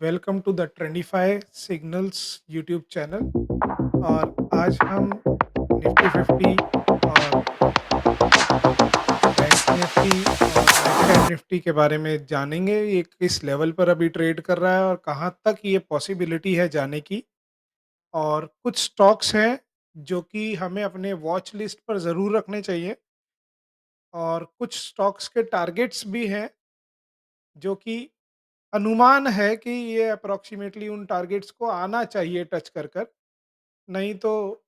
Welcome to the Trendify signals YouTube channel. और आज हम निफ्टी 50 और बैंक निफ्टी और मिड कैप निफ्टी के बारे में जानेंगे। ये किस लेवल पर अभी ट्रेड कर रहा है और कहाँ तक ये पॉसिबिलिटी है जाने की। और कुछ स्टॉक्स हैं जो कि हमें अपने वॉच लिस्ट पर ज़रूर रखने चाहिए, और कुछ स्टॉक्स के टारगेट्स भी हैं जो कि अनुमान है कि ये अप्रॉक्सीमेटली उन टारगेट्स को आना चाहिए टच कर कर। नहीं तो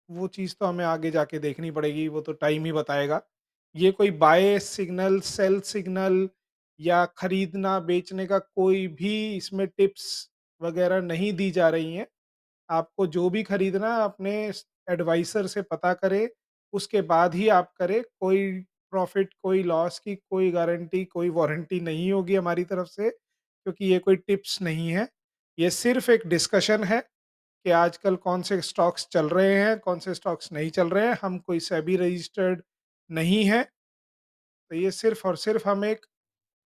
वो चीज़ तो हमें आगे जाके देखनी पड़ेगी, वो तो टाइम ही बताएगा। ये कोई बाय सिग्नल, सेल सिग्नल या खरीदना बेचने का कोई भी इसमें टिप्स वगैरह नहीं दी जा रही हैं। आपको जो भी खरीदना है अपने एडवाइज़र से पता करें, उसके बाद ही आप करें। कोई प्रॉफ़िट, कोई लॉस की कोई गारंटी, कोई वारंटी नहीं होगी हमारी तरफ से, क्योंकि ये कोई टिप्स नहीं है। ये सिर्फ़ एक डिस्कशन है कि आजकल कौन से स्टॉक्स चल रहे हैं, कौन से स्टॉक्स नहीं चल रहे हैं। हम कोई सेबी रजिस्टर्ड नहीं है, तो ये सिर्फ़ और सिर्फ़ हम एक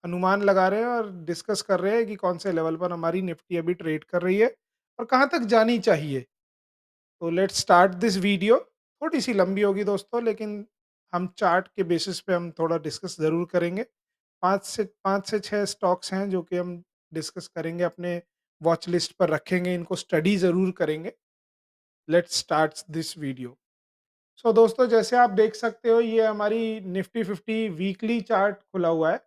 अनुमान लगा रहे हैं और डिस्कस कर रहे हैं कि कौन से लेवल पर हमारी निफ्टी अभी ट्रेड कर रही है और कहाँ तक जानी चाहिए। तो लेट्स स्टार्ट दिस वीडियो। थोड़ी-सी लंबी होगी दोस्तों, लेकिन हम चार्ट के बेसिस पे हम थोड़ा डिस्कस ज़रूर करेंगे। 5 से 6 स्टॉक्स हैं जो कि हम डिस्कस करेंगे, अपने वॉच लिस्ट पर रखेंगे, इनको स्टडी ज़रूर करेंगे। Let's start this video. So दोस्तों, जैसे आप देख सकते हो, ये हमारी निफ्टी 50 वीकली चार्ट खुला हुआ है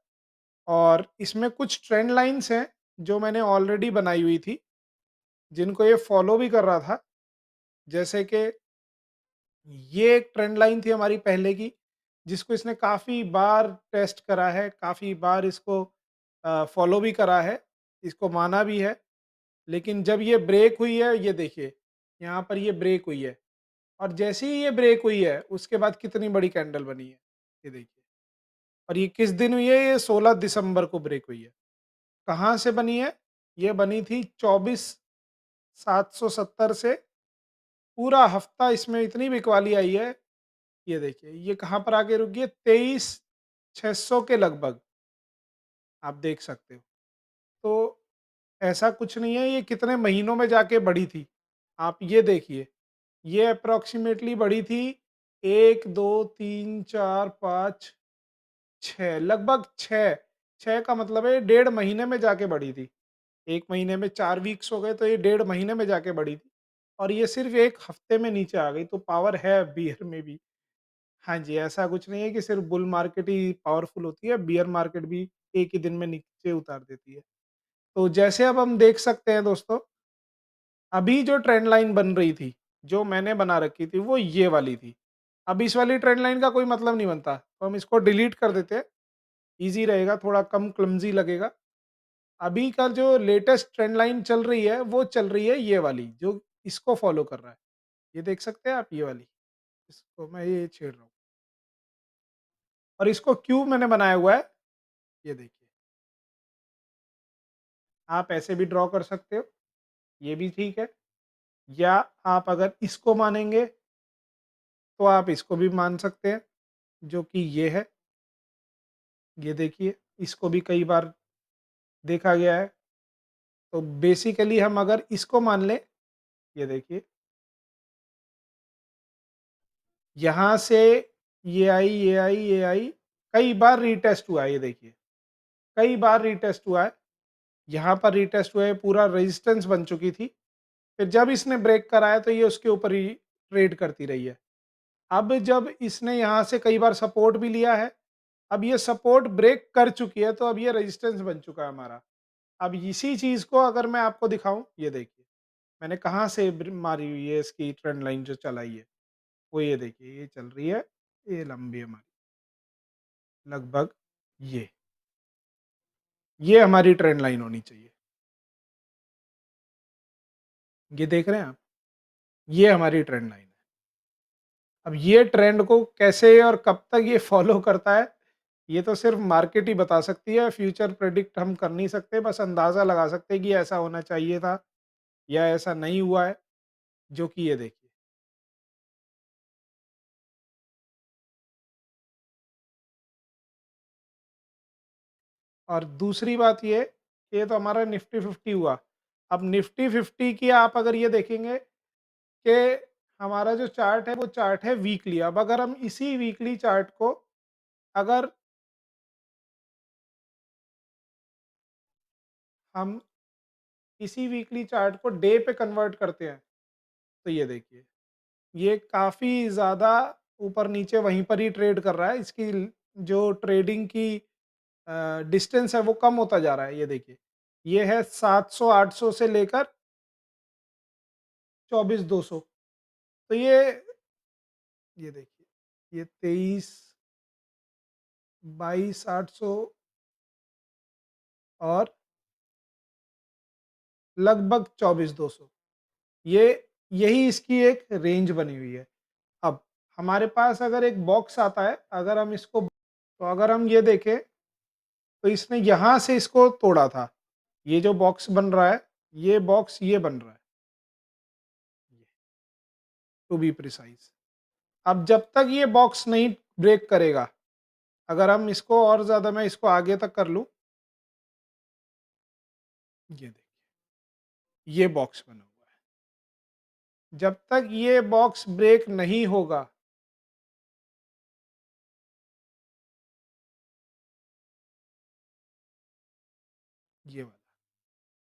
और इसमें कुछ ट्रेंड लाइन्स हैं जो मैंने ऑलरेडी बनाई हुई थी, जिनको ये फॉलो भी कर रहा था। जैसे कि ये एक ट्रेंड लाइन थी हमारी पहले की, जिसको इसने काफ़ी बार टेस्ट करा है, काफ़ी बार इसको फॉलो भी करा है, इसको माना भी है। लेकिन जब ये ब्रेक हुई है, ये देखिए, यहाँ पर ये ब्रेक हुई है, और जैसे ही ये ब्रेक हुई है, उसके बाद कितनी बड़ी कैंडल बनी है, ये देखिए। और ये किस दिन हुई है? ये 16 दिसंबर को ब्रेक हुई है। कहाँ से बनी है? ये बनी थी 24,770 से। पूरा हफ्ता इसमें इतनी बिकवाली आई है। ये देखिए, ये कहाँ पर आके रुकी है? 23,600 के लगभग, आप देख सकते हो। तो ऐसा कुछ नहीं है, ये कितने महीनों में जाके बढ़ी थी। आप ये देखिए, ये अप्रॉक्सिमेटली बढ़ी थी 1, 2, 3, 4, 5, 6, लगभग 6। 6 का मतलब है 1.5 महीने में जाके बढ़ी थी। 1 महीने में 4 वीक्स हो गए, तो ये 1.5 महीने में जाके बढ़ी थी। और ये सिर्फ़ 1 हफ्ते में नीचे आ गई, तो पावर है बियर में भी। हाँ जी, ऐसा कुछ नहीं है कि सिर्फ़ बुल मार्केट ही पावरफुल होती है, बियर मार्केट भी एक ही दिन में नीचे उतार देती है। तो जैसे अब हम देख सकते हैं दोस्तों, अभी जो ट्रेंड लाइन बन रही थी, जो मैंने बना रखी थी, वो ये वाली थी। अब इस वाली ट्रेंड लाइन का कोई मतलब नहीं बनता, तो हम इसको डिलीट कर देते हैं, ईज़ी रहेगा, थोड़ा कम क्लमज़ी लगेगा। अभी का जो लेटेस्ट ट्रेंड लाइन चल रही है, वो चल रही है ये वाली, जो इसको फ़ॉलो कर रहा है। ये देख सकते हैं आप, ये वाली, इसको मैं ये छेड़ रहा हूँ। और इसको क्यों मैंने बनाया हुआ है, ये देखिए। आप ऐसे भी ड्रॉ कर सकते हो, ये भी ठीक है। या आप अगर इसको मानेंगे, तो आप इसको भी मान सकते हैं, जो कि ये है। ये देखिए, इसको भी कई बार देखा गया है। तो बेसिकली हम अगर इसको मान लें, ये देखिए, यहाँ से ये आई, ये आई, ये आई, कई बार रीटेस्ट हुआ है, ये देखिए, कई बार रीटेस्ट हुआ है। यहाँ पर रीटेस्ट हुआ है, पूरा रेजिस्टेंस बन चुकी थी। फिर जब इसने ब्रेक कराया, तो ये उसके ऊपर ही ट्रेड करती रही है। अब जब इसने यहाँ से कई बार सपोर्ट भी लिया है, अब ये सपोर्ट ब्रेक कर चुकी है, तो अब ये रेजिस्टेंस बन चुका है हमारा। अब इसी चीज़ को अगर मैं आपको दिखाऊँ, ये देखिए, मैंने कहाँ से मारी हुई है इसकी ट्रेंड लाइन जो चलाई है, वो ये देखिए, ये चल रही है, ये लंबी हमारी, लगभग ये हमारी ट्रेंड लाइन होनी चाहिए। ये देख रहे हैं आप? ये हमारी ट्रेंड लाइन है। अब ये ट्रेंड को कैसे और कब तक ये फॉलो करता है, ये तो सिर्फ़ मार्केट ही बता सकती है। फ्यूचर प्रेडिक्ट हम कर नहीं सकते, बस अंदाज़ा लगा सकते हैं कि ऐसा होना चाहिए था या ऐसा नहीं हुआ है, जो कि ये देखिए। और दूसरी बात ये ये तो हमारा निफ्टी 50 हुआ। अब निफ्टी 50 की आप अगर ये देखेंगे कि हमारा जो चार्ट है वो चार्ट है वीकली। अब अगर हम इसी वीकली चार्ट को अगर हम इसी वीकली चार्ट को डे पे कन्वर्ट करते हैं, तो ये देखिए, ये काफ़ी ज़्यादा ऊपर-नीचे वहीं पर ही ट्रेड कर रहा है। इसकी जो ट्रेडिंग की डिस्टेंस है वो कम होता जा रहा है, ये देखिए। ये है 700-800 से लेकर 24,200। तो ये देखिए, ये 23, 22,800 और लगभग 24,200। ये यही इसकी एक रेंज बनी हुई है। अब हमारे पास अगर एक बॉक्स आता है, अगर हम इसको तो अगर हम ये देखें, तो इसने यहाँ से इसको तोड़ा था। ये जो बॉक्स बन रहा है, ये बॉक्स ये बन रहा है, टू बी प्रिसाइज़। अब जब तक ये बॉक्स नहीं ब्रेक करेगा, अगर हम इसको और ज़्यादा मैं इसको आगे तक कर लूँ, ये देखिए, ये बॉक्स बना हुआ है। जब तक ये बॉक्स ब्रेक नहीं होगा, ये वाला,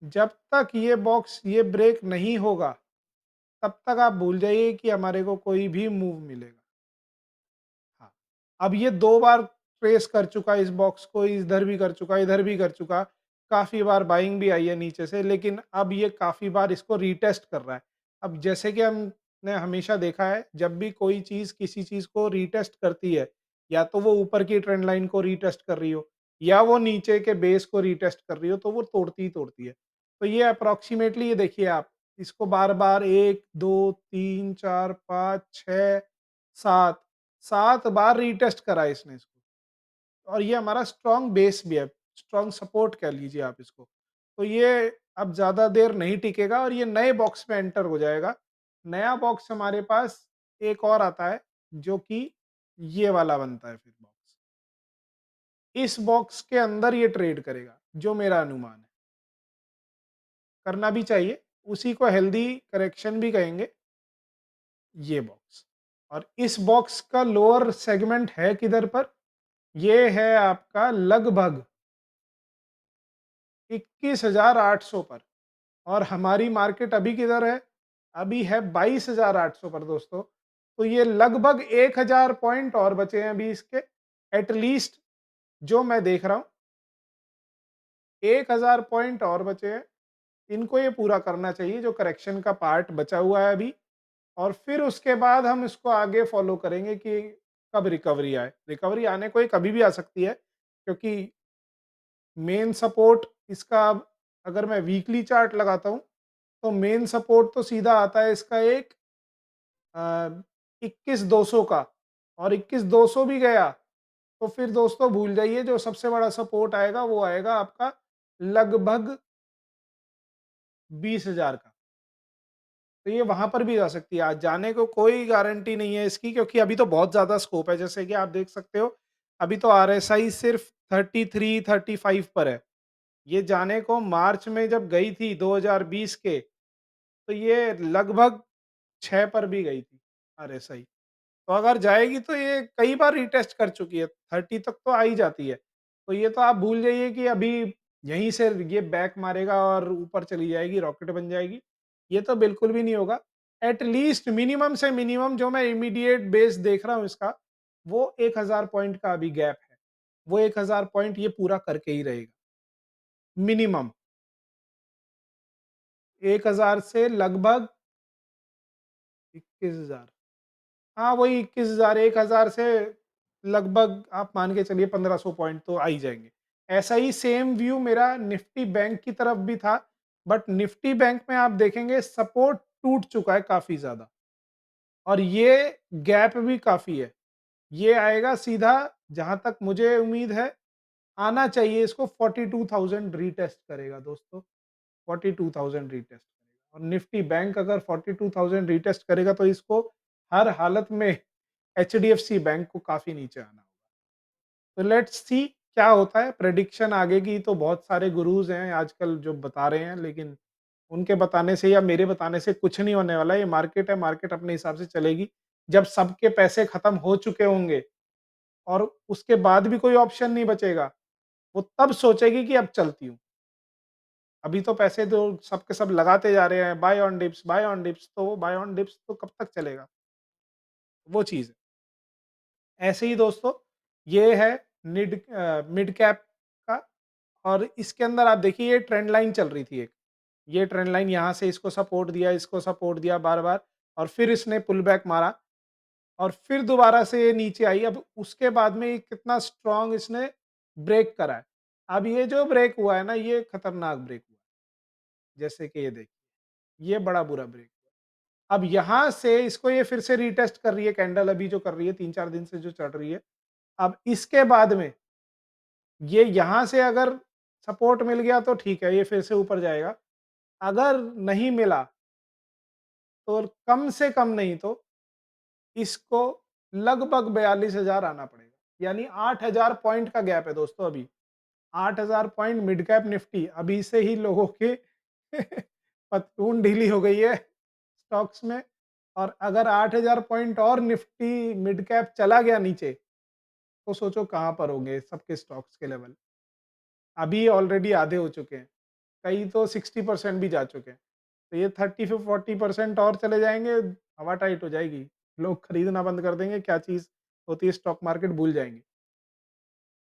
जब तक ये बॉक्स ये ब्रेक नहीं होगा, तब तक आप भूल जाइए कि हमारे को कोई भी मूव मिलेगा। हाँ, अब ये 2 बार ट्रेस कर चुका है इस बॉक्स को, इधर भी कर चुका, इधर भी कर चुका, काफ़ी बार बाइंग भी आई है नीचे से, लेकिन अब ये काफ़ी बार इसको रीटेस्ट कर रहा है। अब जैसे कि हमने हमेशा देखा है, जब भी कोई चीज़ किसी चीज़ को रीटेस्ट करती है, या तो वो ऊपर की ट्रेंड लाइन को रीटेस्ट कर रही हो, या वो नीचे के बेस को रीटेस्ट कर रही हो, तो वो तोड़ती ही तोड़ती है। तो ये अप्रॉक्सिमेटली ये देखिए आप, इसको बार-बार 1, 2, 3, 4, 5, 6, 7 7 बार रीटेस्ट करा है इसने इसको, और ये हमारा स्ट्रॉन्ग बेस भी है, स्ट्रॉन्ग सपोर्ट कह लीजिए आप इसको। तो ये अब ज़्यादा देर नहीं टिकेगा और ये नए बॉक्स में एंटर हो जाएगा। नया बॉक्स हमारे पास एक और आता है, जो कि ये वाला बनता है फिर बॉक्स। इस बॉक्स के अंदर ये ट्रेड करेगा, जो मेरा अनुमान है। करना भी चाहिए, उसी को हेल्दी करेक्शन भी कहेंगे, ये बॉक्स। और इस बॉक्स का लोअर सेगमेंट है किधर पर? ये है आपका लगभग 21,800 पर, और हमारी मार्केट अभी किधर है? अभी है 22,800 पर दोस्तों। तो ये लगभग 1,000 पॉइंट और बचे हैं अभी इसके, एट लीस्ट जो मैं देख रहा हूँ, 1,000 पॉइंट और बचे हैं। इनको ये पूरा करना चाहिए जो करेक्शन का पार्ट बचा हुआ है अभी, और फिर उसके बाद हम इसको आगे फॉलो करेंगे कि कब रिकवरी आए। रिकवरी आने को ये कभी भी आ सकती है, क्योंकि मेन सपोर्ट इसका, अब अगर मैं वीकली चार्ट लगाता हूँ, तो मेन सपोर्ट तो सीधा आता है इसका एक 21,200 का, और 21,200 भी गया, तो फिर दोस्तों भूल जाइए, जो सबसे बड़ा सपोर्ट आएगा वो आएगा आपका लगभग 20,000 का। तो ये वहाँ पर भी जा सकती है। आज जाने को कोई गारंटी नहीं है इसकी, क्योंकि अभी तो बहुत ज़्यादा स्कोप है। जैसे कि आप देख सकते हो, अभी तो आरएसआई सिर्फ़ 33-35 पर है। ये जाने को मार्च में जब गई थी 2020 के, तो ये लगभग 6 पर भी गई थी आरएसआई। तो अगर जाएगी तो ये कई बार रीटेस्ट कर चुकी है, 30 तक तो आ ही जाती है। तो ये तो आप भूल जाइए कि अभी यहीं से ये बैक मारेगा और ऊपर चली जाएगी, रॉकेट बन जाएगी। ये तो बिल्कुल भी नहीं होगा। एट लीस्ट मिनिमम से मिनिमम जो मैं इमीडिएट बेस देख रहा हूँ इसका, वो 1,000 पॉइंट का अभी गैप है। वो 1,000 पॉइंट ये पूरा करके ही रहेगा, मिनिमम। 1,000 से लगभग 21,000, हाँ, वही 21,000, 1,000 से लगभग आप मान के चलिए 1,500 पॉइंट तो आ ही जाएँगे। ऐसा ही सेम व्यू मेरा निफ्टी बैंक की तरफ भी था, बट निफ्टी बैंक में आप देखेंगे सपोर्ट टूट चुका है काफ़ी ज़्यादा, और ये गैप भी काफ़ी है। ये आएगा सीधा, जहाँ तक मुझे उम्मीद है, आना चाहिए इसको 42,000 रीटेस्ट करेगा दोस्तों, 42,000 रीटेस्ट करेगा, और निफ्टी बैंक अगर 42,000 रीटेस्ट करेगा तो इसको हर हालत में एचडीएफसी बैंक को काफ़ी नीचे आना होगा। तो लेट्स सी क्या होता है प्रेडिक्शन आगे की, तो बहुत सारे गुरुज़ हैं आजकल जो बता रहे हैं, लेकिन उनके बताने से या मेरे बताने से कुछ नहीं होने वाला है। ये मार्केट है, मार्केट अपने हिसाब से चलेगी। जब सबके पैसे खत्म हो चुके होंगे और उसके बाद भी कोई ऑप्शन नहीं बचेगा, वो तब सोचेगी कि अब चलती हूँ। अभी तो पैसे तो सब के सब लगाते जा रहे हैं, बाय ऑन डिप्स, तो वो बाय ऑन डिप्स तो कब तक चलेगा? वो चीज़ है। ऐसे ही दोस्तों, ये है मिड कैप का, और इसके अंदर आप देखिए ये ट्रेंड लाइन चल रही थी एक। ये ट्रेंड लाइन यहाँ से इसको सपोर्ट दिया बार-बार, और फिर इसने पुल बैक मारा और फिर दोबारा से ये नीचे आई। अब उसके बाद में ये कितना स्ट्रॉन्ग इसने ब्रेक करा है। अब ये जो ब्रेक हुआ है ना, ये खतरनाक ब्रेक हुआ है। जैसे कि ये देखिए, ये बड़ा बुरा ब्रेक हुआ। अब यहाँ से इसको ये फिर से रीटेस्ट कर रही है कैंडल, अभी जो कर रही है 3-4 दिन से जो चल रही है। अब इसके बाद में ये यहाँ से अगर सपोर्ट मिल गया तो ठीक है, ये फिर से ऊपर जाएगा। अगर नहीं मिला तो कम से कम नहीं तो इसको लगभग 42,000 आना पड़ेगा। यानी 8,000 पॉइंट का गैप है दोस्तों अभी। 8,000 पॉइंट मिड कैप निफ्टी, अभी से ही लोगों के पतलून ढीली हो गई है स्टॉक्स में। और अगर 8,000 पॉइंट और निफ्टी मिड कैप चला गया नीचे, तो सोचो कहाँ पर होंगे सबके स्टॉक्स के लेवल। अभी ऑलरेडी आधे हो चुके हैं, कई तो 60% भी जा चुके हैं। तो ये 30 से 40% और चले जाएँगे, हवा टाइट हो जाएगी। लोग खरीदना बंद कर देंगे, क्या चीज़ होती है स्टॉक मार्केट भूल जाएँगे।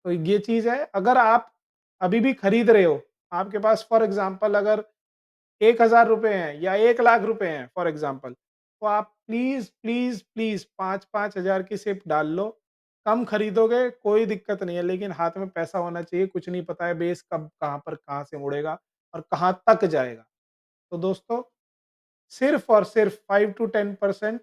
तो ये चीज़ है, अगर आप अभी भी खरीद रहे हो, आपके पास फॉर एग्ज़ाम्पल अगर ₹1,000 हैं या ₹1,00,000 हैं फॉर एग्ज़ाम्पल, तो आप प्लीज़, प्लीज़, प्लीज़ 5-5 हज़ार की सिप डाल लो। कम खरीदोगे कोई दिक्कत नहीं है, लेकिन हाथ में पैसा होना चाहिए, कुछ नहीं पता है बेस कब कहाँ पर कहाँ से मुड़ेगा और कहाँ तक जाएगा। तो दोस्तों, सिर्फ़ और सिर्फ़ 5 टू 10%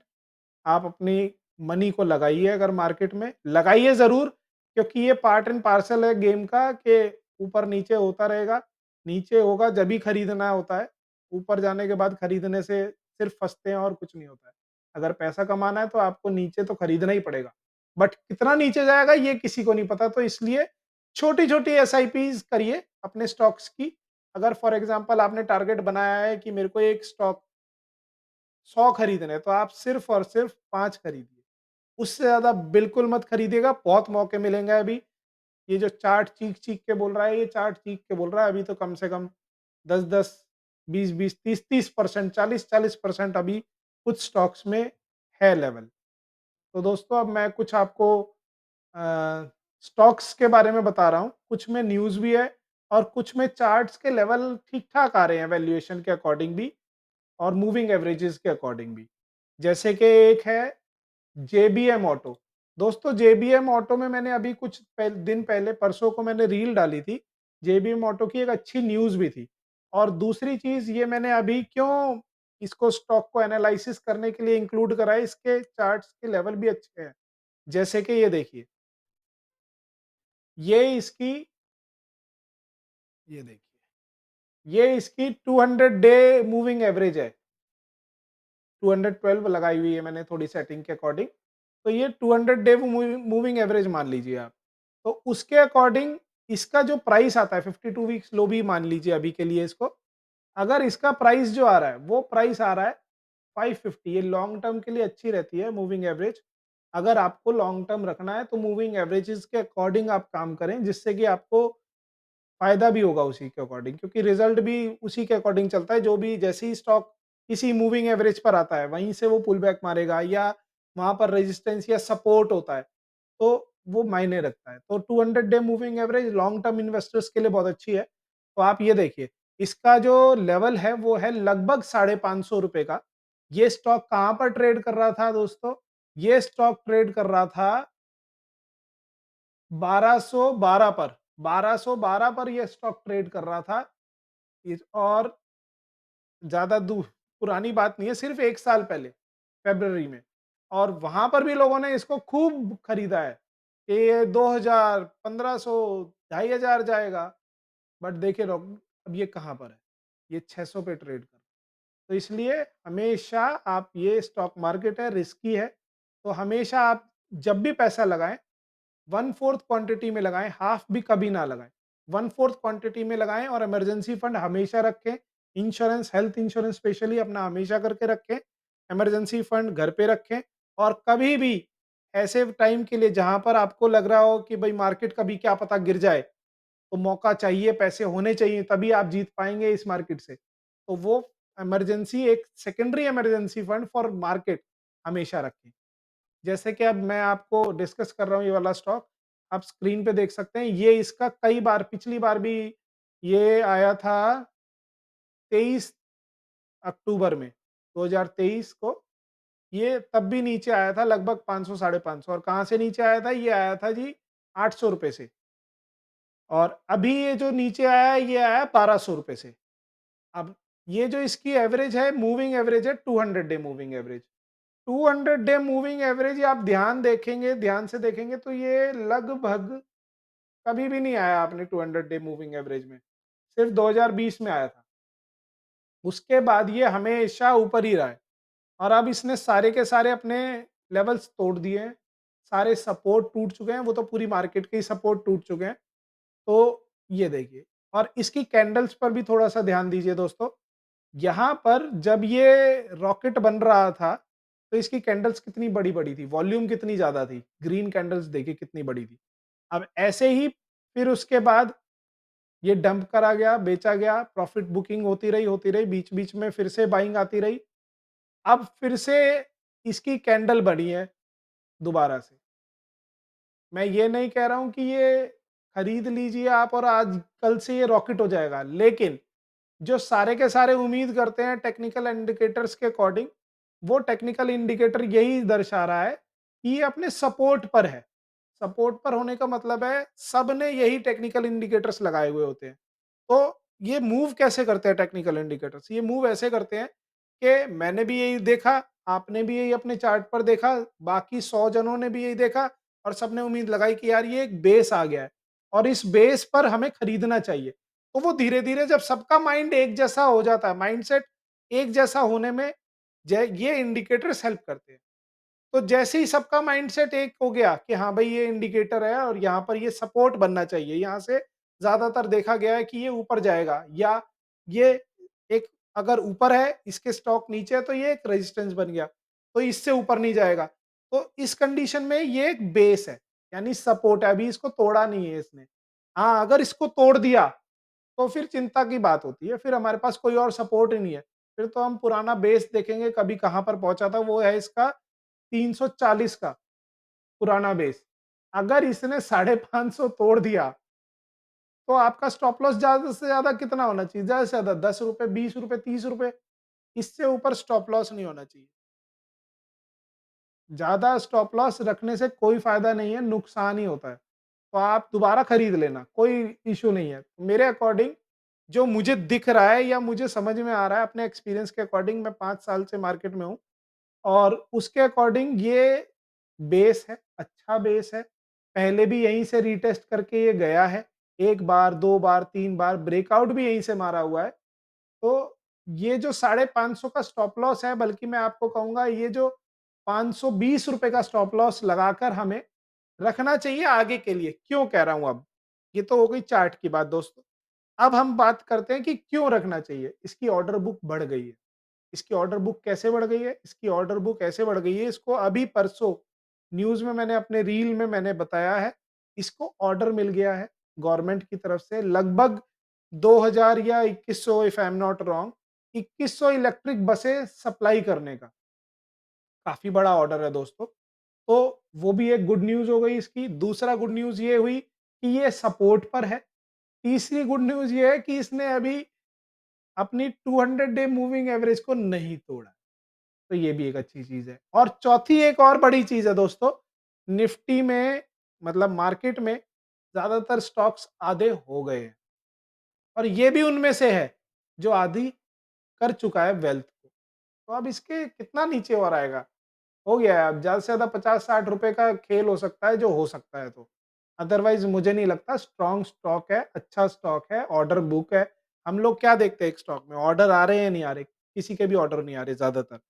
आप अपनी मनी को लगाइए, अगर मार्केट में लगाइए ज़रूर, क्योंकि ये पार्ट एंड पार्सल है गेम का कि ऊपर-नीचे होता रहेगा। नीचे होगा जब ही खरीदना होता है, ऊपर जाने के बाद खरीदने से सिर्फ फँसते हैं और कुछ नहीं होता है। अगर पैसा कमाना है तो आपको नीचे तो खरीदना ही पड़ेगा, बट कितना नीचे जाएगा ये किसी को नहीं पता, तो इसलिए छोटी-छोटी एसआईपीज़ करिए अपने स्टॉक्स की। अगर फॉर एग्ज़ाम्पल आपने टारगेट बनाया है कि मेरे को एक स्टॉक 100 खरीदने हैं, तो आप सिर्फ़ और सिर्फ़ 5 खरीदिए। उससे ज़्यादा बिल्कुल मत खरीदिएगा, बहुत मौके मिलेंगे अभी। ये जो चार्ट चीख-चीख के बोल रहा है, ये चार्ट चीख के बोल रहा है, अभी तो कम से कम 10-10, 20-20, 30-30%, 40-40% अभी कुछ स्टॉक्स में है लेवल। तो दोस्तों, अब मैं कुछ आपको अ, स्टॉक्स के बारे में बता रहा हूँ, कुछ में न्यूज़ भी है और कुछ में चार्ट्स के लेवल ठीक-ठाक आ रहे हैं वैल्यूएशन के अकॉर्डिंग भी और मूविंग एवरेजेस के अकॉर्डिंग भी। जैसे कि एक है जेबीएम ऑटो। दोस्तों, जेबीएम ऑटो में मैंने अभी कुछ दिन पहले परसों को मैंने रील डाली थी। जेबीएम ऑटो की एक अच्छी न्यूज़ भी थी। और दूसरी चीज़ ये मैंने अभी क्यों इसको स्टॉक को एनालिसिस करने के लिए इंक्लूड करा है, इसके चार्ट्स के लेवल भी अच्छे हैं। जैसे कि ये देखिए, ये इसकी ये देखिए, ये इसकी 200 डे मूविंग एवरेज है। 212 लगाई हुई है मैंने थोड़ी सेटिंग के अकॉर्डिंग। तो ये 200 डे मूविंग एवरेज मान लीजिए आप। तो उसके अकॉर्डिंग इसका जो प्राइस आता है 52 वीक्स लो भी मान लीजिए अभी के लिए इसको। अगर इसका प्राइस जो आ रहा है वो प्राइस आ रहा है 550, ये लॉन्ग टर्म के लिए अच्छी रहती है मूविंग एवरेज। अगर आपको लॉन्ग टर्म रखना है तो मूविंग एवरेजेस के अकॉर्डिंग आप काम करें, जिससे कि आपको फ़ायदा भी होगा उसी के अकॉर्डिंग, क्योंकि रिज़ल्ट भी उसी के अकॉर्डिंग चलता है, जो भी जैसे ही स्टॉक किसी मूविंग एवरेज पर आता है, वहीं से वो पुल बैक मारेगा या वहाँ पर रेजिस्टेंस या सपोर्ट होता है, तो वो मायने रखता है। तो 200 day moving average long term investors के लिए बहुत अच्छी है। तो आप ये देखिए, इसका जो लेवल है वो है लगभग ₹550 का। ये स्टॉक कहाँ पर ट्रेड कर रहा था दोस्तों? ये स्टॉक ट्रेड कर रहा था 1212 पर। 1212 पर ये स्टॉक ट्रेड कर रहा था। इस और ज़्यादा पुरानी बात नहीं है, सिर्फ़ 1 साल पहले, फ़रवरी में। और वहाँ पर भी लोगों ने इसको खूब खरीदा है कि ये 2000, 1500, 2500 जाएगा। बट देखिए लोग, अब ये कहाँ पर है? ये 600 पे ट्रेड कर रहा है। तो इसलिए हमेशा आप, ये स्टॉक मार्केट है, रिस्की है, तो हमेशा आप जब भी पैसा लगाएँ, 1/4 क्वांटिटी में लगाएँ, हाफ भी कभी ना लगाएँ। 1/4 क्वांटिटी में लगाएँ और इमरजेंसी फंड हमेशा रखें। इंश्योरेंस, हेल्थ इंश्योरेंस स्पेशली अपना हमेशा करके रखें। इमरजेंसी फंड घर पे रखें और कभी भी ऐसे टाइम के लिए जहाँ पर आपको लग रहा हो कि भई मार्केट कभी क्या पता गिर जाए, तो मौका चाहिए, पैसे होने चाहिए तभी आप जीत पाएँगे इस मार्केट से। तो वो इमरजेंसी एक secondary emergency fund for market हमेशा रखें। जैसे कि अब मैं आपको डिस्कस कर रहा हूँ ये वाला स्टॉक, आप स्क्रीन पे देख सकते हैं, ये इसका कई बार पिछली बार भी ये आया था 23 अक्टूबर में, 2023 को, ये तब भी नीचे आया था लगभग 500 साढ़े 500 और कहाँ से नीचे आया था? ये आया था जी ₹800 से और अभी ये जो नीचे आया है, ये आया है ₹1200 से। अब ये जो इसकी एवरेज है, मूविंग एवरेज है 200 day moving average. 200 day moving average आप ध्यान से देखेंगे तो ये लगभग कभी भी नहीं आया आपने 200 डे मूविंग एवरेज में, सिर्फ 2020 में आया था। उसके बाद ये हमेशा ऊपर ही रहा है और अब इसने सारे के सारे अपने लेवल्स तोड़ दिए हैं। सारे सपोर्ट टूट चुके हैं, वो तो पूरी मार्केट के ही सपोर्ट टूट चुके हैं। तो ये देखिए और इसकी कैंडल्स पर भी थोड़ा-सा ध्यान दीजिए दोस्तों। यहाँ पर जब ये रॉकेट बन रहा था, तो इसकी कैंडल्स कितनी बड़ी-बड़ी थी, वॉल्यूम कितनी ज़्यादा थी। ग्रीन कैंडल्स देखिए कितनी बड़ी थी। अब ऐसे ही फिर उसके बाद ये डंप करा गया, बेचा गया, प्रॉफिट बुकिंग होती रही, बीच-बीच में फिर से बाइंग आती रही। अब फिर से इसकी कैंडल बनी है दोबारा से। मैं ये नहीं कह रहा हूँ कि ये खरीद लीजिए आप और आज कल से ये रॉकेट हो जाएगा, लेकिन जो सारे के सारे उम्मीद करते हैं टेक्निकल इंडिकेटर्स के अकॉर्डिंग, वो टेक्निकल इंडिकेटर यही दर्शा रहा है कि ये अपने सपोर्ट पर है। सपोर्ट पर होने का मतलब है सबने यही टेक्निकल इंडिकेटर्स लगाए हुए होते हैं। तो ये मूव कैसे करते हैं टेक्निकल इंडिकेटर्स? ये मूव ऐसे करते हैं कि मैंने भी यही देखा, आपने भी यही अपने चार्ट पर देखा, बाकी 100 जनों ने भी यही देखा और सबने उम्मीद लगाई कि यार ये एक बेस आ गया है और इस बेस पर हमें खरीदना चाहिए। तो वो धीरे-धीरे जब सबका माइंड एक जैसा हो जाता है, माइंडसेट एक जैसा होने में जै ये इंडिकेटर्स हेल्प करते हैं। तो जैसे ही सबका माइंडसेट एक हो गया कि हाँ भाई ये इंडिकेटर है और यहाँ पर ये सपोर्ट बनना चाहिए, यहाँ से ज़्यादातर देखा गया है कि ये ऊपर जाएगा या ये एक अगर ऊपर है, इसके स्टॉक नीचे है तो ये एक रेजिस्टेंस बन गया, तो इससे ऊपर नहीं जाएगा। तो इस कंडीशन में ये एक बेस है, यानी सपोर्ट है, अभी इसको तोड़ा नहीं है इसने। हाँ, अगर इसको तोड़ दिया तो फिर चिंता की बात होती है, फिर हमारे पास कोई और सपोर्ट ही नहीं है। फिर तो हम पुराना बेस देखेंगे कभी कहाँ पर पहुँचा था, वो है इसका 340 का पुराना बेस। अगर इसने 550 तोड़ दिया, तो आपका स्टॉप लॉस ज़्यादा से ज़्यादा कितना होना चाहिए? ज़्यादा से ज़्यादा ₹10, ₹20, ₹30 इससे ऊपर स्टॉप लॉस नहीं होना चाहिए। ज़्यादा स्टॉप लॉस रखने से कोई फ़ायदा नहीं है, नुकसान ही होता है। तो आप दोबारा खरीद लेना, कोई इश्यू नहीं है। मेरे अकॉर्डिंग जो मुझे दिख रहा है या मुझे समझ में आ रहा है अपने एक्सपीरियंस के अकॉर्डिंग, मैं 5 साल से मार्केट में हूँ और उसके अकॉर्डिंग ये बेस है, अच्छा बेस है। पहले भी यहीं से रीटेस्ट करके ये गया है। 1 बार, 2 बार, 3 बार ब्रेकआउट भी यहीं से मारा हुआ है। तो ये जो ₹550 का स्टॉप लॉस है, बल्कि मैं आपको कहूँगा ये जो ₹520 का स्टॉप लॉस लगाकर हमें रखना चाहिए आगे के लिए। क्यों कह रहा हूँ अब? ये तो हो गई चार्ट की बात दोस्तों। अब हम बात करते हैं कि क्यों रखना चाहिए? इसकी ऑर्डर बुक बढ़ गई है। इसकी ऑर्डर बुक कैसे बढ़ गई है? इसकी ऑर्डर बुक ऐसे बढ़ गई है, इसको अभी परसों न्यूज़ में मैंने अपने रील में मैंने बताया है, इसको ऑर्डर मिल गया है गवर्नमेंट की तरफ से लगभग 2000 या 2100 if I am not wrong 2100 electric बसें सप्लाई करने का। काफ़ी बड़ा ऑर्डर है दोस्तों। तो वो भी एक गुड न्यूज़ हो गई इसकी। दूसरा गुड न्यूज़ ये हुई कि ये सपोर्ट पर है। तीसरी गुड न्यूज़ ये है कि इसने अभी अपनी 200 डे मूविंग एवरेज को नहीं तोड़ा। तो ये भी एक अच्छी चीज़ है। और चौथी एक और बड़ी चीज़ है दोस्तों, निफ्टी में मतलब मार्केट में ज़्यादातर स्टॉक्स आधे हो गए हैं और ये भी उनमें से है, जो आधी कर चुका है वेल्थ को। तो अब इसके कितना नीचे और आएगा? हो गया है अब ज़्यादा से ज़्यादा 50-60 रुपए का खेल हो सकता है, जो हो सकता है तो। अदरवाइज़ मुझे नहीं लगता, स्ट्रॉन्ग स्टॉक है, अच्छा स्टॉक है, ऑर्डर बुक है। हम लोग क्या देखते हैं एक स्टॉक में, ऑर्डर आ रहे हैं या नहीं आ रहे? किसी के भी ऑर्डर नहीं आ रहे ज़्यादातर।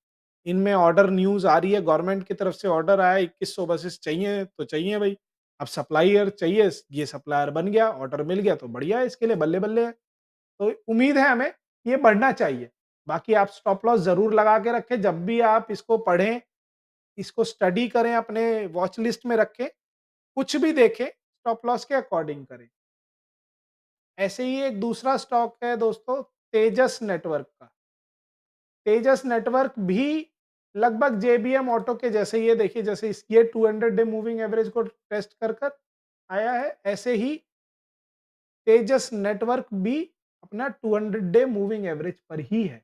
इनमें ऑर्डर न्यूज़ आ रही है, गवर्नमेंट की तरफ से ऑर्डर आया है 2100 बसेस चाहिए तो चाहिए भई। अब सप्लायर चाहिए, ये सप्लायर बन गया, ऑर्डर मिल गया तो बढ़िया है इसके लिए, बल्ले-बल्ले है। तो उम्मीद है हमें ये बढ़ना चाहिए। बाकी आप स्टॉप लॉस ज़रूर लगा के रखें, जब भी आप इसको पढ़ें, इसको स्टडी करें, अपने वॉच लिस्ट में रखें, कुछ भी देखें, स्टॉप लॉस के अकॉर्डिंग करें। ऐसे ही एक दूसरा स्टॉक है दोस्तों, तेजस नेटवर्क का। तेजस नेटवर्क भी लगभग जेबीएम ऑटो के जैसे ही है, देखिए जैसे ये 200 डे मूविंग एवरेज को टेस्ट कर आया है, ऐसे ही तेजस नेटवर्क भी अपना 200 डे मूविंग एवरेज पर ही है।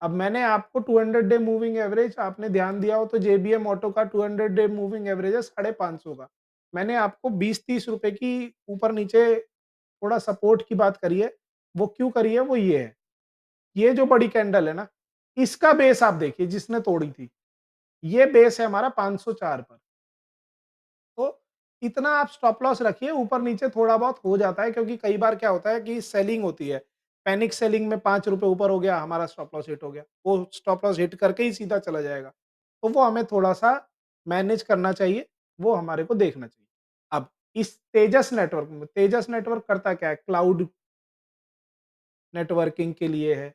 अब मैंने आपको 200 डे मूविंग एवरेज, आपने ध्यान दिया हो तो जेबीएम ऑटो का 200 डे मूविंग एवरेज है 550 का। मैंने आपको 20-30 रुपए की ऊपर नीचे थोड़ा सपोर्ट की बात करी है। वो क्यों करी है? वो ये है, ये जो बड़ी कैंडल है ना, इसका बेस आप देखिए जिसने तोड़ी थी। ये बेस है हमारा 504 पर। तो इतना आप स्टॉप लॉस रखिए, ऊपर-नीचे थोड़ा बहुत हो जाता है, क्योंकि कई बार क्या होता है कि सेलिंग होती है। पैनिक सेलिंग में ₹5 ऊपर हो गया, हमारा स्टॉप लॉस हिट हो गया। वो स्टॉप लॉस हिट करके ही सीधा चला जाएगा। तो वो हमें थोड़ा-सा मैनेज करना चाहिए, वो हमारे को देखना चाहिए। अब इस तेजस नेटवर्क करता क्या है? क्लाउड नेटवर्किंग के लिए है।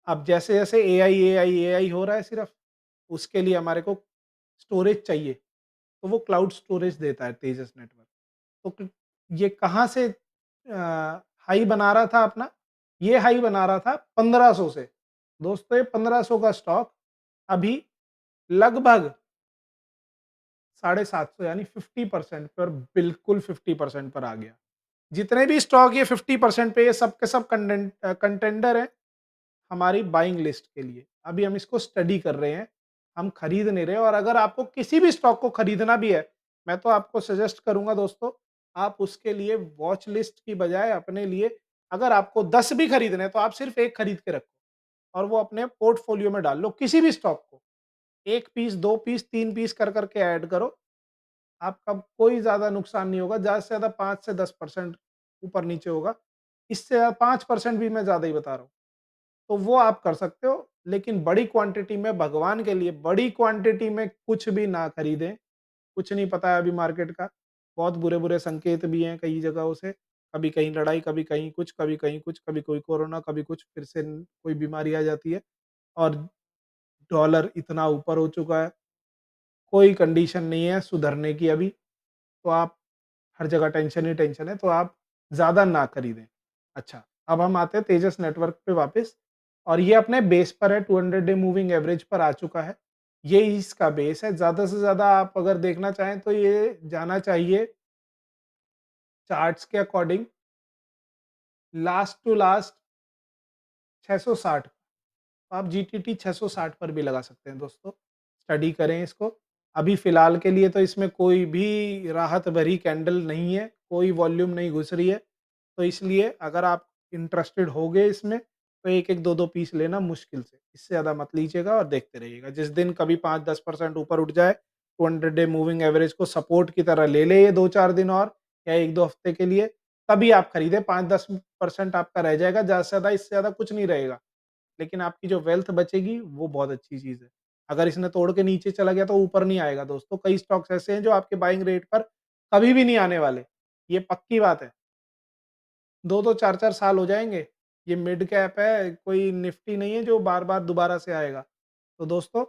अब जैसे-जैसे एआई हो रहा है सिर्फ़, उसके लिए हमारे को स्टोरेज चाहिए, तो वो क्लाउड स्टोरेज देता है तेजस नेटवर्क। तो क ये कहाँ से हाई बना रहा था अपना? ये हाई बना रहा था 1500 से। दोस्तों ये 1500 का स्टॉक अभी लगभग 750 यानी 50% पर, बिल्कुल 50% पर आ गया। जितने भी स्टॉक ये 50% पे, ये सब के सब कंटेंडर हैं हमारी बाइंग लिस्ट के लिए। अभी हम इसको स्टडी कर रहे हैं, हम खरीद नहीं रहे। और अगर आपको किसी भी स्टॉक को खरीदना भी है, मैं तो आपको सजेस्ट करूँगा दोस्तों, आप उसके लिए वॉच लिस्ट की बजाय अपने लिए, अगर आपको 10 भी खरीदने हैं, तो आप सिर्फ़ 1 खरीद के रखो और वो अपने पोर्टफ़ोलियो में डाल लो, किसी भी स्टॉक को। 1 पीस, 2 पीस, 3 पीस कर के ऐड करो, आपका कोई ज़्यादा नुकसान नहीं होगा। ज़्यादा से ज़्यादा 5 से 10% ऊपर-नीचे होगा। इससे 5% भी मैं ज़्यादा ही बता रहा हूँ। तो वो आप कर सकते हो, लेकिन बड़ी क्वांटिटी में, भगवान के लिए बड़ी क्वांटिटी में कुछ भी ना खरीदें। कुछ नहीं पता है अभी मार्केट का, बहुत बुरे-बुरे संकेत भी हैं कई जगहों से। कभी कहीं लड़ाई, कभी कहीं कुछ, कभी कहीं कुछ, कभी कोई कोरोना, कभी कुछ, फिर से कोई बीमारी आ जाती है और डॉलर इतना ऊपर हो चुका है, कोई कंडीशन नहीं है सुधरने की अभी। तो आप, हर जगह टेंशन ही टेंशन है, तो आप ज़्यादा ना खरीदें। अच्छा, अब हम आते हैं तेजस नेटवर्क पे वापस, और ये अपने बेस पर है, 200 डे मूविंग एवरेज पर आ चुका है। ये इसका बेस है, ज़्यादा से ज़्यादा आप अगर देखना चाहें तो ये जाना चाहिए चार्ट्स के अकॉर्डिंग लास्ट टू लास्ट 660। आप जीटीटी 660 पर भी लगा सकते हैं दोस्तों, स्टडी करें इसको। अभी फ़िलहाल के लिए तो इसमें कोई भी राहत भरी कैंडल नहीं है, कोई वॉल्यूम नहीं घुस रही है, तो इसलिए अगर आप इंटरेस्टेड होगे इसमें, तो 1-1, 2-2 पीस लेना मुश्किल से, इससे ज़्यादा मत लीजिएगा और देखते रहिएगा। जिस दिन कभी 5-10% ऊपर उठ जाए, 200 डे मूविंग एवरेज को सपोर्ट की तरह ले ले ये 2-4 दिन और, या 1-2 हफ्ते के लिए, तभी आप खरीदें। 5-10% आपका रह जाएगा, ज़्यादा से ज़्यादा, इससे ज़्यादा कुछ नहीं रहेगा। लेकिन आपकी जो वेल्थ बचेगी वो बहुत अच्छी चीज़ है। अगर इसने तोड़ के नीचे चला गया तो ऊपर नहीं आएगा दोस्तों। कई स्टॉक्स ऐसे हैं जो आपके बाइंग रेट पर कभी भी नहीं आने वाले। ये पक्की बात है। 2-2 4-4 साल हो जाएँगे। ये मिड कैप है, कोई निफ्टी नहीं है जो बार-बार दोबारा से आएगा। तो दोस्तों,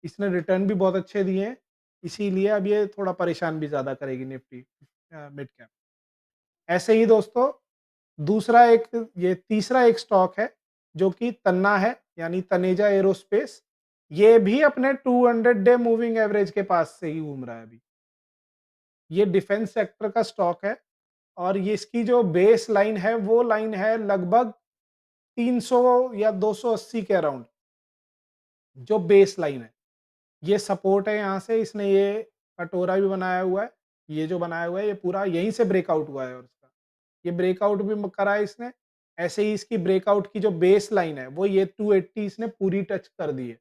इसने रिटर्न भी बहुत अच्छे दिए हैं, इसीलिए अब ये थोड़ा परेशान भी ज़्यादा करेगी निफ्टी मिड कैप। ऐसे ही दोस्तों, दूसरा एक, ये तीसरा एक स्टॉक है जो कि तन्ना है, यानी तनेजा एरोस्पेस। ये भी अपने 200 डे मूविंग एवरेज के पास से ही घूम रहा है अभी। ये डिफेंस सेक्टर का स्टॉक है और ये, इसकी जो बेस लाइन है वो लाइन है लगभग 300 या 280 के अराउंड, जो बेस लाइन है। ये सपोर्ट है यहाँ से, इसने ये कटोरा भी बनाया हुआ है। ये जो बनाया हुआ है ये पूरा यहीं से ब्रेकआउट हुआ है, और इसका ये ब्रेकआउट भी करा है इसने। ऐसे ही इसकी ब्रेकआउट की जो बेस लाइन है वो ये 280 इसने पूरी टच कर दी है,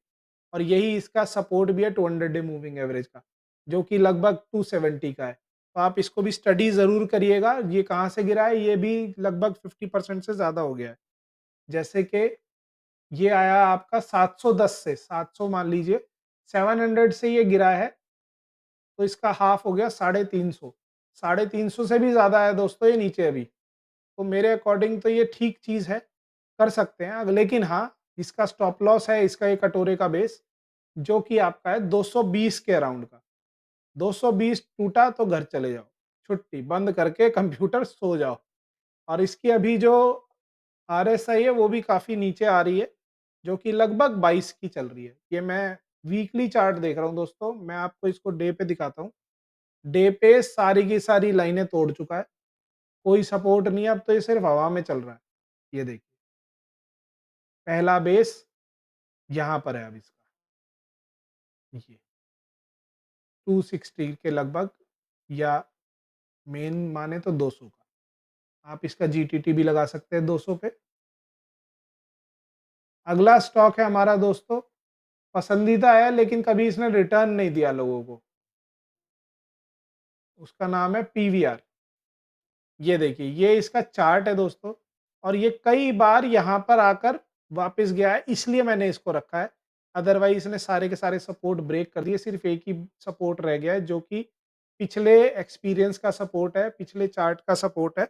और यही इसका सपोर्ट भी है 200 डे मूविंग एवरेज का, जो कि लगभग 270 का है। तो आप इसको भी स्टडी ज़रूर करिएगा, ये कहाँ से गिरा है, ये भी लगभग 50% से ज़्यादा हो गया है। जैसे कि ये आया आपका 710 से, 700 मान लीजिए, 700 से ये गिरा है, तो इसका हाफ हो गया 350। 350 से भी ज़्यादा है दोस्तों ये नीचे अभी। तो मेरे अकॉर्डिंग तो ये ठीक चीज़ है, कर सकते हैं। लेकिन हाँ, इसका स्टॉप लॉस है, इसका ये कटोरे का बेस, जो कि आपका है 220 के अराउंड का। 220 टूटा तो घर चले जाओ, छुट्टी, बंद करके कंप्यूटर सो जाओ। और इसकी अभी जो आरएसआई है वो भी काफ़ी नीचे आ रही है, जो कि लगभग 22 की चल रही है। ये मैं वीकली चार्ट देख रहा हूँ दोस्तों, मैं आपको इसको डे पे दिखाता हूँ। डे पे सारी की सारी लाइनें तोड़ चुका है, कोई सपोर्ट नहीं है, अब तो ये सिर्फ हवा में चल रहा है। ये देखिए, पहला बेस यहाँ पर है अब इसका, ये 260 के लगभग, या मेन माने तो 200 का। आप इसका जीटीटी भी लगा सकते हैं 200 पे। अगला स्टॉक है हमारा दोस्तों, पसंदीदा है लेकिन कभी इसने रिटर्न नहीं दिया लोगों को। उसका नाम है पीवीआर। ये देखिए, ये इसका चार्ट है दोस्तों, और ये कई बार यहाँ पर आकर वापस गया है, इसलिए मैंने इसको रखा है। अदरवाइज इसने सारे के सारे सपोर्ट ब्रेक कर दिए, सिर्फ एक ही सपोर्ट रह गया है, जो कि पिछले एक्सपीरियंस का सपोर्ट है, पिछले चार्ट का सपोर्ट है।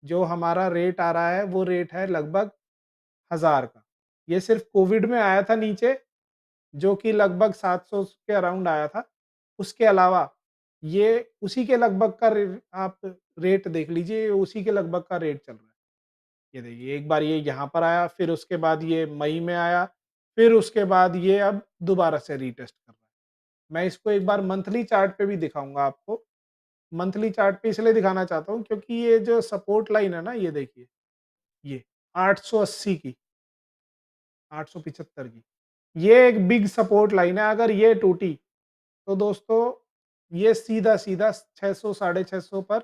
जो हमारा रेट आ रहा है वो रेट है लगभग 1000 का। ये सिर्फ कोविड में आया था नीचे, जो कि लगभग 700 के अराउंड आया था। उसके अलावा ये उसी के लगभग का आप रेट देख लीजिए, उसी के लगभग का रेट चल रहा है। ये देखिए, एक बार ये यहाँ पर आया, फिर उसके बाद ये मई में आया, फिर उसके बाद ये अब दोबारा से रीटेस्ट कर रहा है। मैं इसको एक बार मंथली चार्ट पे भी दिखाऊँगा आपको। मंथली चार्ट पे इसलिए दिखाना चाहता हूँ क्योंकि ये जो सपोर्ट लाइन है ना, ये देखिए, ये 880 की, 875 की। ये एक बिग सपोर्ट लाइन है, अगर ये टूटी तो दोस्तों ये सीधा-सीधा 600 साढ़े 600 पर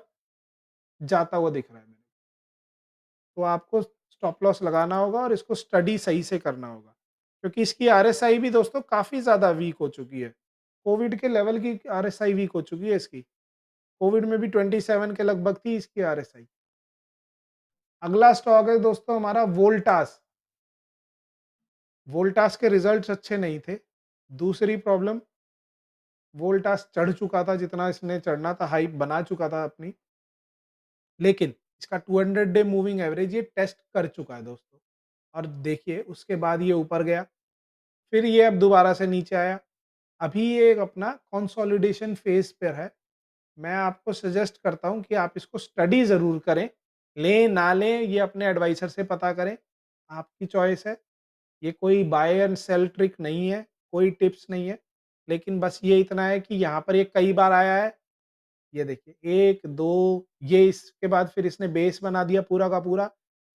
जाता हुआ दिख रहा है मेरे को। तो आपको स्टॉप लॉस लगाना होगा और इसको स्टडी सही से करना होगा। क्योंकि इसकी आरएसआई भी दोस्तों काफ़ी ज़्यादा वीक हो चुकी है। कोविड के लेवल की आरएसआई वीक हो चुकी है इसकी। कोविड में भी 27 के लगभग थी इसकी आरएसआई। अगला स्टॉक है दोस्तों हमारा वोल्टास। वोल्टास के रिजल्ट्स अच्छे नहीं थे। दूसरी प्रॉब्लम, वोल्टास चढ़ चुका था जितना इसने चढ़ना था, हाइप बना चुका था अपनी। लेकिन इसका 200 डे मूविंग एवरेज ये टेस्ट कर चुका है दोस्तों, और देखिए उसके बाद ये ऊपर गया, फिर ये अब दोबारा से नीचे आया। अभी ये एक अपना कंसोलिडेशन फेज पर है। मैं आपको सजेस्ट करता हूँ कि आप इसको स्टडी ज़रूर करें। लें ना लें ये अपने एडवाइज़र से पता करें, आपकी चॉइस है। ये कोई बाय एंड सेल ट्रिक नहीं है, कोई टिप्स नहीं है। लेकिन बस ये इतना है कि यहाँ पर ये कई बार आया है। ये देखिए 1, 2, ये इसके बाद फिर इसने बेस बना दिया पूरा का पूरा,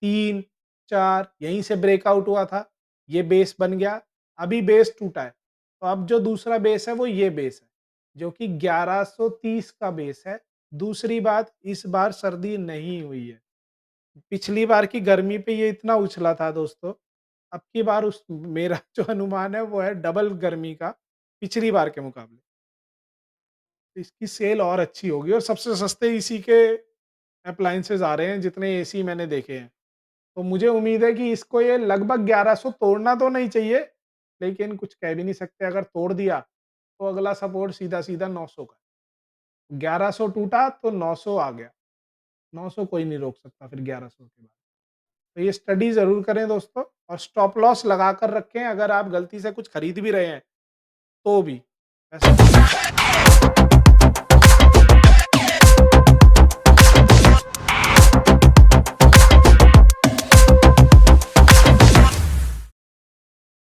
3, 4 यहीं से ब्रेकआउट हुआ था, ये बेस बन गया, अभी बेस टूटा है। तो अब जो दूसरा बेस है वो ये बेस है, जो कि 1130 का बेस है। दूसरी बात, इस बार सर्दी नहीं हुई है। पिछली बार की गर्मी पे ये इतना उछला था दोस्तों, अब की बार उस मेरा जो अनुमान है वो है डबल गर्मी का, पिछली बार के मुकाबले। इसकी सेल और अच्छी होगी, और सबसे सस्ते इसी के अप्लायंसेस आ रहे हैं जितने एसी मैंने देखे हैं। तो मुझे उम्मीद है कि इसको ये लगभग 1100 तोड़ना तो नहीं चाहिए, लेकिन कुछ कह भी नहीं सकते, अगर तोड़ दिया तो अगला सपोर्ट सीधा-सीधा 900 का। 1100 टूटा तो 900 आ गया। 900 कोई नहीं रोक सकता फिर 1100 के बाद। तो ये स्टडी ज़रूर करें दोस्तों, और स्टॉप लॉस लगाकर रखें अगर आप गलती से कुछ खरीद भी रहे हैं, तो भी। ऐसा